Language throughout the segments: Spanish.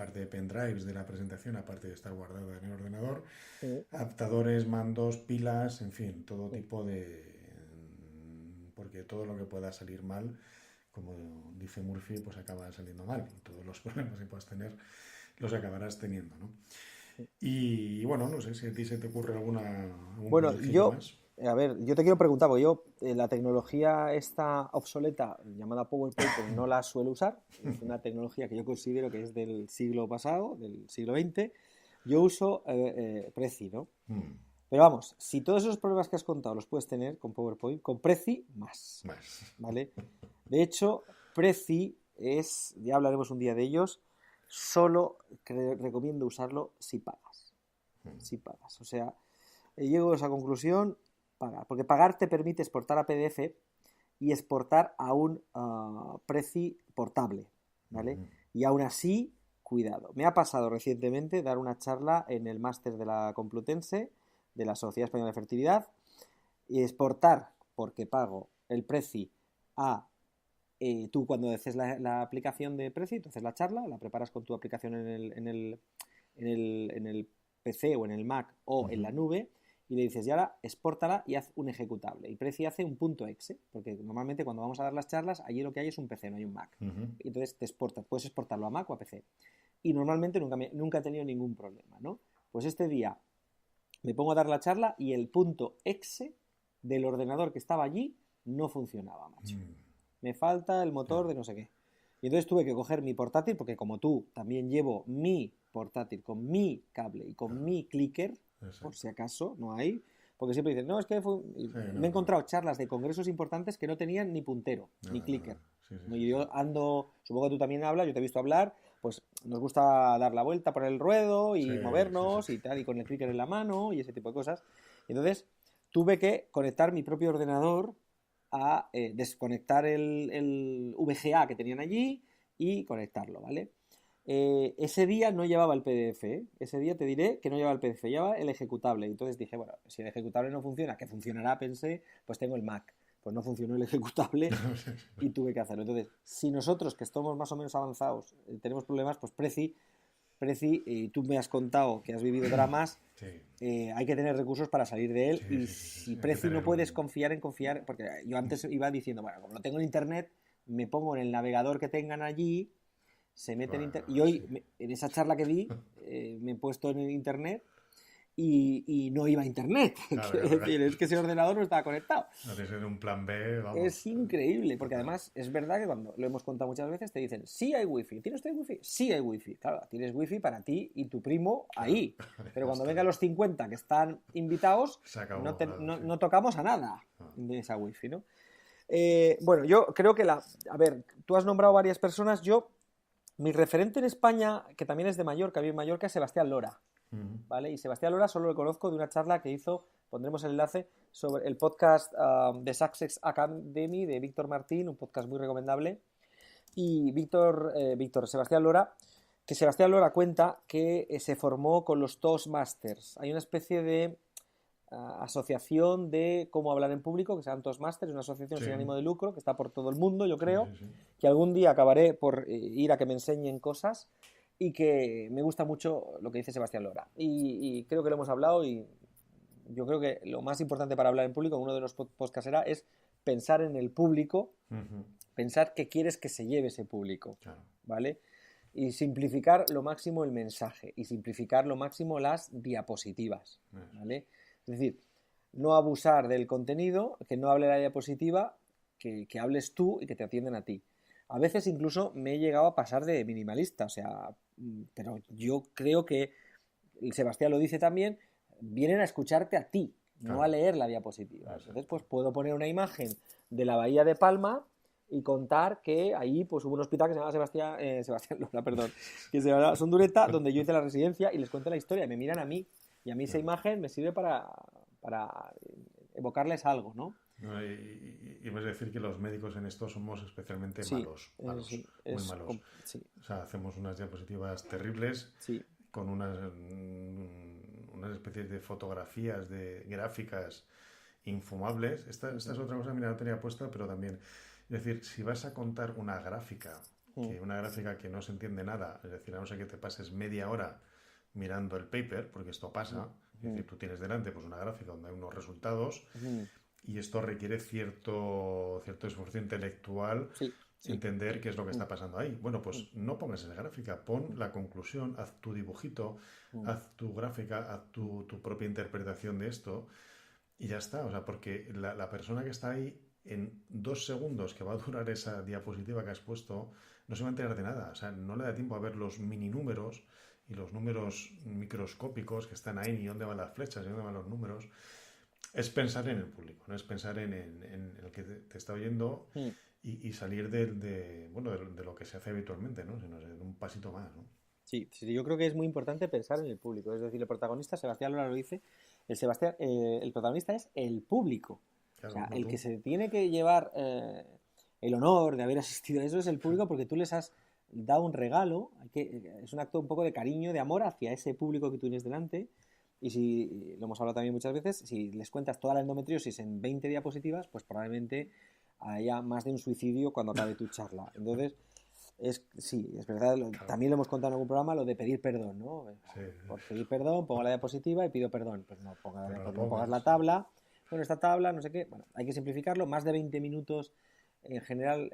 parte de pendrives de la presentación, aparte de estar guardada en el ordenador, Mm. adaptadores, mandos, pilas, en fin, todo tipo de... porque todo lo que pueda salir mal, como dice Murphy, pues acaba saliendo mal. Todos los problemas que puedas tener los acabarás teniendo, ¿no? Y bueno, no sé si a ti se te ocurre algún Bueno, proyectillo más. a ver, yo te quiero preguntar, porque yo la tecnología esta obsoleta llamada PowerPoint, pues no la suelo usar. Es una tecnología que yo considero que es del siglo pasado, del siglo XX. Yo uso Prezi, ¿no? Mm, Pero vamos, si todos esos problemas que has contado los puedes tener con PowerPoint, con Prezi más, más. ¿vale? De hecho, Prezi es, ya hablaremos un día de ellos, solo recomiendo usarlo si pagas. Si pagas. O sea, llego a esa conclusión, pagar. Porque pagar te permite exportar a PDF y exportar a un Prezi portable, ¿vale? Y aún así, cuidado. Me ha pasado recientemente dar una charla en el máster de la Complutense, de la Sociedad Española de Fertilidad, y exportar, porque pago el Prezi a tú cuando haces la aplicación de Prezi, tú haces la charla, la preparas con tu aplicación en el PC o en el Mac o en la nube y le dices, y ahora expórtala y haz un ejecutable. Y Prezi hace un punto .exe, porque normalmente cuando vamos a dar las charlas, allí lo que hay es un PC, no hay un Mac. Y entonces te exportas, puedes exportarlo a Mac o a PC. Y normalmente nunca he tenido ningún problema, ¿no? Pues este día me pongo a dar la charla y el punto .exe del ordenador que estaba allí no funcionaba, macho. Me falta el motor Claro, de no sé qué. Y entonces tuve que coger mi portátil, porque como tú, también llevo mi portátil con mi cable y con claro, mi clicker, por si exacto. acaso, no hay. Porque siempre dicen, no, es que Sí, me he no, no, encontrado charlas de congresos importantes que no tenían ni puntero, ni nada, nada. clicker. Sí, sí, No, sí, y sí. yo ando, supongo que tú también hablas, yo te he visto hablar, pues nos gusta dar la vuelta por el ruedo Sí, y sí, sí. movernos y tal, y con el clicker en la mano y ese tipo de cosas. Y entonces tuve que conectar mi propio ordenador a desconectar el VGA que tenían allí y conectarlo, ¿vale? Ese día no llevaba el PDF, ¿eh? Ese día te diré que no llevaba el PDF, llevaba el ejecutable. Entonces dije, bueno, si el ejecutable no funciona, que funcionará, pensé, pues tengo el Mac. Pues no funcionó el ejecutable y tuve que hacerlo. Entonces, si nosotros, que estamos más o menos avanzados, tenemos problemas, pues Prezi, y tú me has contado que has vivido dramas, Sí, hay que tener recursos para salir de él sí, y sí, sí, sí, si sí. Hay que Prezi no tener puedes un... confiar en confiar, porque yo antes iba diciendo, bueno, como no tengo en internet, me pongo en el navegador que tengan allí, se mete en internet, y Bueno, sí. hoy en esa charla que di me he puesto en el internet y no iba a internet, Claro, quiero claro, claro. decir, es que ese ordenador no estaba conectado. Ha de ser un plan B, Es vamos. increíble, porque Total. además es verdad que cuando lo hemos contado muchas veces te dicen, sí hay wifi, ¿tiene usted wifi? Sí hay wifi, claro, tienes wifi para ti y tu primo Claro. ahí, pero Ya cuando está. vengan los 50 que están invitados, Se no, acabó, claro, sí. no tocamos a nada Ah. de esa wifi, ¿no? Bueno, yo creo que a ver, tú has nombrado varias personas, mi referente en España, que también es de Mallorca, vive en Mallorca, es Sebastián Lora. ¿Vale? Y Sebastián Lora solo lo conozco de una charla que hizo, pondremos el enlace, sobre el podcast de Success Academy de Víctor Martín, un podcast muy recomendable. Y Sebastián Lora, que Sebastián Lora cuenta que se formó con los Toastmasters. Hay una especie de asociación de cómo hablar en público, que se llama Toastmasters, una asociación Sí, sin ánimo de lucro, que está por todo el mundo, yo sí, creo, sí, sí. que algún día acabaré por ir a que me enseñen cosas y que me gusta mucho lo que dice Sebastián Lora. Y creo que lo hemos hablado y yo creo que lo más importante para hablar en público, uno de los podcasts era, es pensar en el público, pensar qué quieres que se lleve ese público, Claro. ¿vale? Y simplificar lo máximo el mensaje y simplificar lo máximo las diapositivas, Eso es. ¿vale? Es decir, no abusar del contenido, que no hable la diapositiva, que hables tú y que te atienden a ti. A veces incluso me he llegado a pasar de minimalista, o sea, pero yo creo que, Sebastián lo dice también, vienen a escucharte a ti, no a Claro. leer la diapositiva. Entonces, Exacto. pues puedo poner una imagen de la bahía de Palma y contar que ahí pues hubo un hospital que se llama Sebastián Lora, perdón, que se llama Sondureta, donde yo hice la residencia y les cuento la historia y me miran a mí. Y a mí esa Claro. imagen me sirve para evocarles algo, ¿no? No, y vas a decir que los médicos en esto somos especialmente Sí, malos, malos, sí, muy malos. sí, O sea, hacemos unas diapositivas terribles sí, con unas especies de fotografías, de gráficas infumables. Esta es otra cosa, mira, no tenía puesta, pero también. Es decir, si vas a contar una gráfica que una gráfica que no se entiende nada, es decir, a no ser que te pases media hora mirando el paper, porque esto pasa, es decir, tú tienes delante pues una gráfica donde hay unos resultados y esto requiere cierto esfuerzo intelectual Sí, sí. entender qué es lo que está pasando ahí. Bueno, pues no pongas esa gráfica, pon la conclusión, haz tu dibujito, haz tu gráfica, haz tu propia interpretación de esto y ya está. O sea, porque la persona que está ahí en 2 segundos que va a durar esa diapositiva que has puesto, no se va a enterar de nada. O sea, no le da tiempo a ver los mini números y los números microscópicos que están ahí, ni dónde van las flechas, ni dónde van los números. Es pensar en el público, no es pensar en el que te está oyendo y salir bueno, de lo que se hace habitualmente, ¿no? Sino de un pasito más, ¿no? Sí, sí, yo creo que es muy importante pensar en el público. Es decir, el protagonista, Sebastián Lora lo dice, el protagonista es el público. O Claro, sea, no el que tú. se tiene que llevar el honor de haber asistido a eso es el público porque tú les has dado un regalo. Es un acto un poco de cariño, de amor hacia ese público que tú tienes delante. Y si, lo hemos hablado también muchas veces, si les cuentas toda la endometriosis en 20 diapositivas, pues probablemente haya más de un suicidio cuando acabe tu charla. Entonces, sí, es verdad, Claro, también lo hemos contado en algún programa, lo de pedir perdón, ¿no? sí, Por pedir perdón, pongo la diapositiva y pido perdón. Pues no, pues no la pues no pongas la pongas. tabla. Bueno, esta tabla, no sé qué. Bueno, hay que simplificarlo. Más de 20 minutos en general,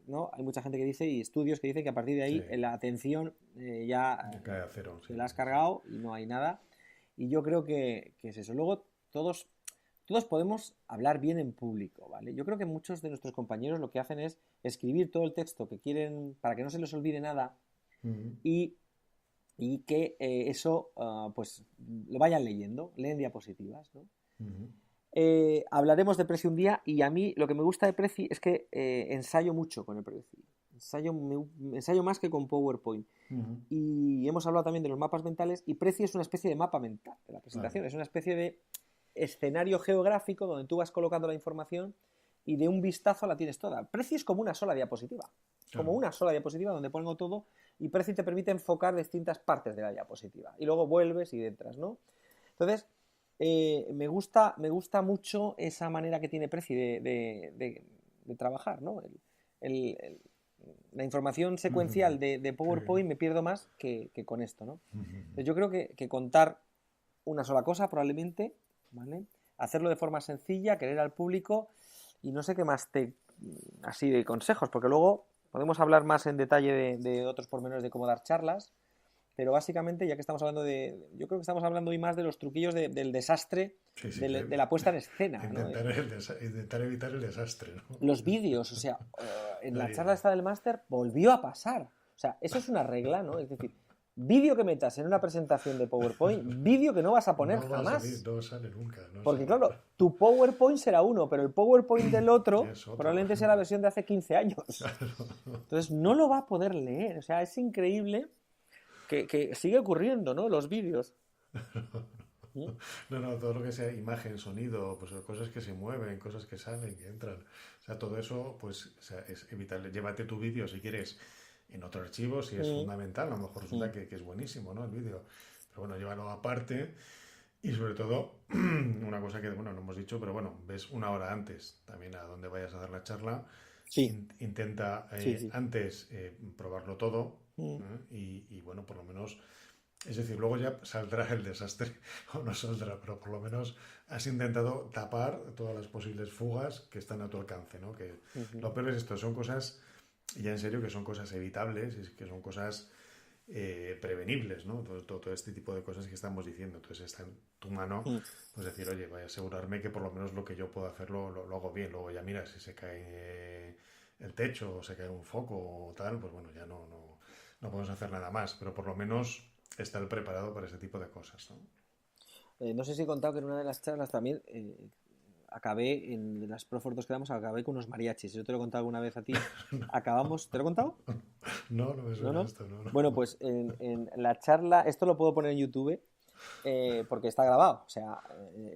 ¿no? Hay mucha gente que dice, y estudios que dicen que a partir de Sí, ahí la atención ya cae a cero, sí, te la has sí, sí. cargado y no hay nada. Y yo creo que es eso. Luego, todos podemos hablar bien en público, ¿vale? Yo creo que muchos de nuestros compañeros lo que hacen es escribir todo el texto que quieren para que no se les olvide nada Ujú, y, y que eso pues lo vayan leyendo, leen diapositivas, ¿no? ujú. Hablaremos de Prezi un día y a mí lo que me gusta de Prezi es que ensayo mucho con el Prezi. Ensayo más que con PowerPoint. Ujú, Y hemos hablado también de los mapas mentales y Prezi es una especie de mapa mental de la claro, presentación. Es una especie de escenario geográfico donde tú vas colocando la información y de un vistazo la tienes toda. Prezi es como una sola diapositiva. Es como claro. una sola diapositiva donde pongo todo y Prezi te permite enfocar distintas partes de la diapositiva. Y luego vuelves y entras, ¿no? Entonces, me gusta mucho esa manera que tiene Prezi de trabajar, ¿no? La información Ujú, secuencial de qué bien. PowerPoint me pierdo más que con esto, ¿no? Ujú. Entonces yo creo que contar una sola cosa probablemente, ¿vale? Hacerlo de forma sencilla, querer al público y no sé qué más así de consejos, porque luego podemos hablar más en detalle de otros pormenores de cómo dar charlas, pero básicamente, ya que estamos hablando yo creo que estamos hablando hoy más de los truquillos del desastre Sí, sí, de la puesta en escena, ¿no? intentar evitar el desastre, ¿no? Los vídeos, o sea, en la Ay, charla ay. esta del máster volvió a pasar. O sea, eso es una regla, ¿no? Es decir, vídeo que metas en una presentación de PowerPoint, vídeo que no vas a poner No va a salir, jamás. no sale nunca, no Porque sale. claro, tu PowerPoint será uno, pero el PowerPoint del otro Es otro. probablemente sea la versión de hace 15 años. Claro. Entonces no lo va a poder leer. O sea, es increíble que sigue ocurriendo, ¿no? Los vídeos. ¿Mm? No, no, todo lo que sea imagen, sonido, pues cosas que se mueven, cosas que salen, que entran. O sea, todo eso, pues, o sea, es evitable. Llévate tu vídeo si quieres en otro archivo, si es Mm, fundamental. A lo mejor resulta mm, que es buenísimo, ¿no? El vídeo. Pero bueno, llévalo aparte. Y sobre todo, una cosa que, bueno, no hemos dicho, pero bueno, ves una hora antes también a donde vayas a dar la charla. sí, Intenta sí, sí. antes probarlo todo Mm, y, bueno, por lo menos, es decir, luego ya saldrá el desastre o no saldrá, pero por lo menos has intentado tapar todas las posibles fugas que están a tu alcance, ¿no? Que ujú, lo peor es esto, son cosas, ya en serio, que son cosas evitables, y que son cosas prevenibles, ¿no? Todo este tipo de cosas que estamos diciendo. Entonces está en tu mano, mm. pues decir, oye, voy a asegurarme que por lo menos lo que yo puedo hacer lo hago bien. Luego ya mira, si se cae el techo o se cae un foco o tal, pues bueno, ya no podemos hacer nada más, pero por lo menos estar preparado para ese tipo de cosas, ¿no? No sé si he contado que en una de las charlas también acabé, en las Profortos que damos, acabé con unos mariachis. Yo te lo he contado alguna vez a ti. Acabamos, ¿te lo he contado? No, no me ¿No, suena no? esto, no, no. Bueno, pues en la charla, esto lo puedo poner en YouTube porque está grabado. O sea,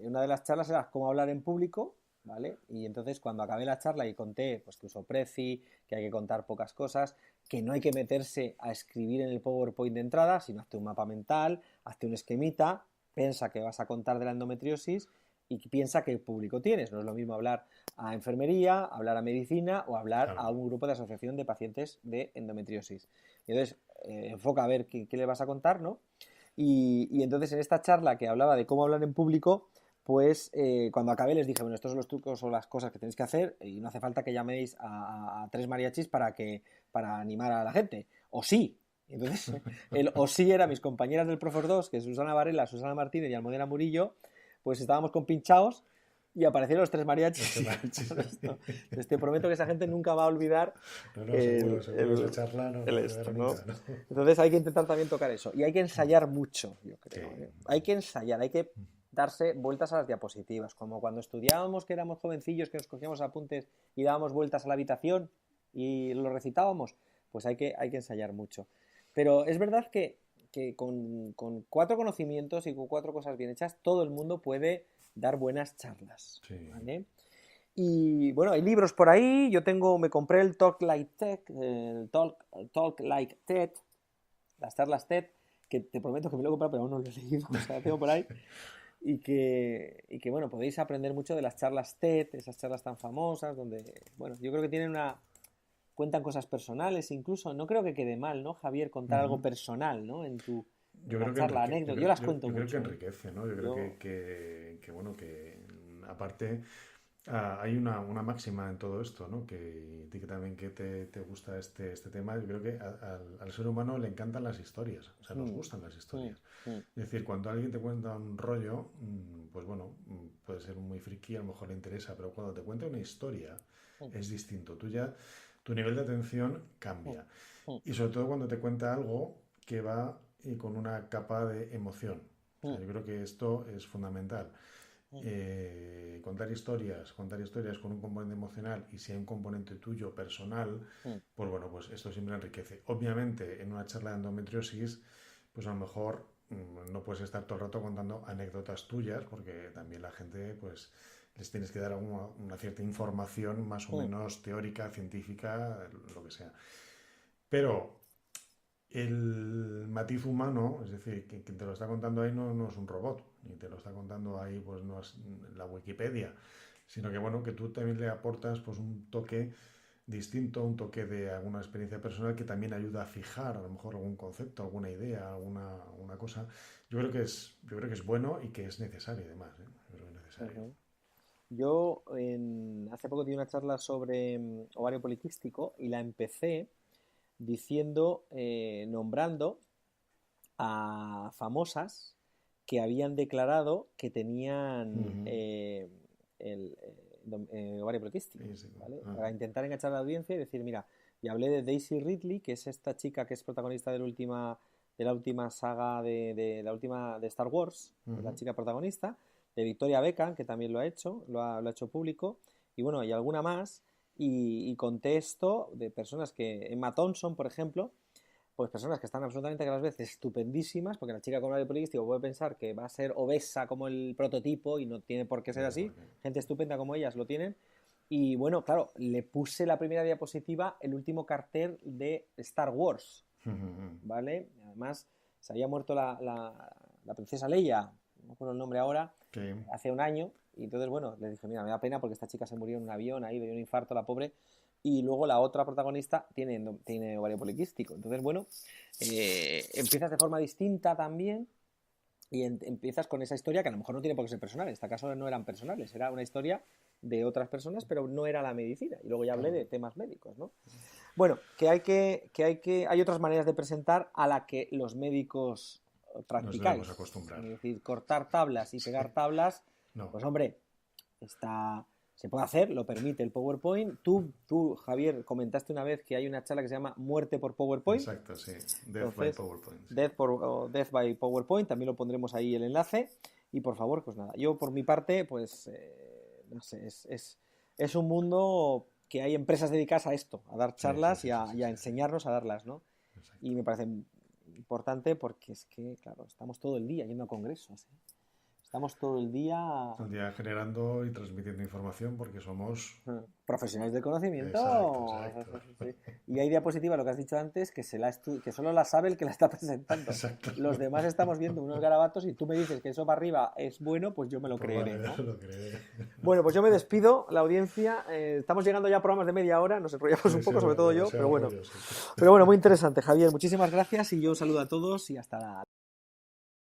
una de las charlas era cómo hablar en público, ¿vale? Y entonces cuando acabé la charla y conté pues que uso Prezi, que hay que contar pocas cosas, que no hay que meterse a escribir en el PowerPoint de entrada, sino hazte un mapa mental, hazte un esquemita, piensa que vas a contar de la endometriosis y piensa qué público tienes. No es lo mismo hablar a enfermería, a hablar a medicina o a hablar Claro. a un grupo de asociación de pacientes de endometriosis. Y entonces, enfoca a ver qué le vas a contar, ¿no? Y entonces en esta charla que hablaba de cómo hablar en público, pues cuando acabé les dije, bueno, estos son los trucos o las cosas que tenéis que hacer y no hace falta que llaméis a 3 mariachis para animar a la gente. O sí. Entonces, el o sí era mis compañeras del Profor 2, que es Susana Varela, Susana Martínez y Almudena Murillo, pues estábamos compinchados y aparecieron los 3 mariachis. Entonces te prometo que esa gente nunca va a olvidar No, seguro, esa charla no va a esto, quedar ¿no? nunca, ¿no? Entonces hay que intentar también tocar eso. Y hay que ensayar mucho, yo creo. Sí. Hay que ensayar, hay que darse vueltas a las diapositivas, como cuando estudiábamos, que éramos jovencillos, que nos cogíamos apuntes y dábamos vueltas a la habitación y lo recitábamos, pues hay que ensayar mucho. Pero es verdad que con 4 conocimientos y con 4 cosas bien hechas, todo el mundo puede dar buenas charlas. Sí. ¿Vale? Y bueno, hay libros por ahí. Me compré el Talk Like TED, Talk Like TED, las charlas TED, que te prometo que me lo he comprado, pero aún no lo he leído, o sea, tengo por ahí. Y que bueno, podéis aprender mucho de las charlas TED, esas charlas tan famosas, donde, bueno, yo creo que cuentan cosas personales incluso. No creo que quede mal, ¿no, Javier, contar algo personal, ¿no? En la charla, anécdota. Yo las cuento mucho. Yo creo que enriquece, ¿no? Yo creo que bueno, que aparte hay una máxima en todo esto, ¿no? Que también que te gusta este tema. Yo creo que al ser humano le encantan las historias, o sea, nos gustan las historias. Es decir, cuando alguien te cuenta un rollo, pues bueno, puede ser muy friki, a lo mejor le interesa, pero cuando te cuenta una historia es distinto. Tu nivel de atención cambia. Y sobre todo cuando te cuenta algo que va y con una capa de emoción. O sea, yo creo que esto es fundamental. Contar historias con un componente emocional, y si hay un componente tuyo personal, pues bueno, pues esto siempre enriquece. Obviamente, en una charla de endometriosis, pues a lo mejor no puedes estar todo el rato contando anécdotas tuyas, porque también la gente, pues les tienes que dar una cierta información más o menos teórica, científica, lo que sea. Pero el matiz humano, es decir, quien te lo está contando ahí no es un robot, ni te lo está contando ahí, pues no es la Wikipedia, sino que bueno, que tú también le aportas pues un toque distinto, un toque de alguna experiencia personal que también ayuda a fijar a lo mejor algún concepto, alguna idea, alguna cosa. Yo creo que es bueno y que es necesario además, ¿eh? Yo creo que es necesario. Yo hace poco di una charla sobre ovario poliquístico y la empecé diciendo, nombrando a famosas que habían declarado que tenían el ovario poliquístico, ¿vale? Para intentar enganchar a la audiencia y decir, mira, y hablé de Daisy Ridley, que es esta chica que es protagonista de la última saga de Star Wars, la chica protagonista, de Victoria Beckham, que también lo ha hecho público, y bueno, y alguna más. Y conté esto de personas Emma Thompson, por ejemplo, pues personas que están absolutamente a las veces estupendísimas, porque la chica con ovario poliquístico puede pensar que va a ser obesa como el prototipo y no tiene por qué ser así. Gente estupenda como ellas lo tienen. Y bueno, claro, le puse la primera diapositiva el último cartel de Star Wars, ¿vale? Además, se había muerto la princesa Leia, no me acuerdo el nombre ahora, hace un año. Y entonces, bueno, le dije, mira, me da pena porque esta chica se murió en un avión, ahí le dio un infarto, la pobre. Y luego la otra protagonista tiene ovario poliquístico. Entonces, bueno, empiezas de forma distinta también y empiezas con esa historia que a lo mejor no tiene por qué ser personal. En este caso no eran personales, era una historia de otras personas, pero no era la medicina. Y luego ya hablé de temas médicos, ¿no? Bueno, hay otras maneras de presentar a la que los médicos practicáis. Nos debemos acostumbrar. Es decir, cortar tablas y pegar tablas, no. Pues hombre, se puede hacer, lo permite el PowerPoint. Tú, Javier, comentaste una vez que hay una charla que se llama Muerte por PowerPoint. Exacto, sí. Death by PowerPoint. Sí. Death by PowerPoint, también lo pondremos ahí el enlace. Y por favor, pues nada, yo por mi parte, pues no sé, es un mundo que hay empresas dedicadas a esto, a dar charlas y a enseñarnos a darlas, ¿no? Exacto. Y me parece importante porque es que, claro, estamos todo el día yendo a congresos, ¿eh? Estamos todo el día generando y transmitiendo información porque somos... profesionales del conocimiento. Exacto. Sí. Y hay diapositiva, lo que has dicho antes, que que solo la sabe el que la está presentando. Exacto. Los demás estamos viendo unos garabatos y tú me dices que eso para arriba es bueno, pues yo me lo creeré, ¿no? Lo creeré. Bueno, pues yo me despido, la audiencia. Estamos llegando ya a programas de media hora, nos enrollamos un poco, sobre todo yo, pero bueno. Pero bueno, muy interesante, Javier. Muchísimas gracias y yo un saludo a todos y hasta la...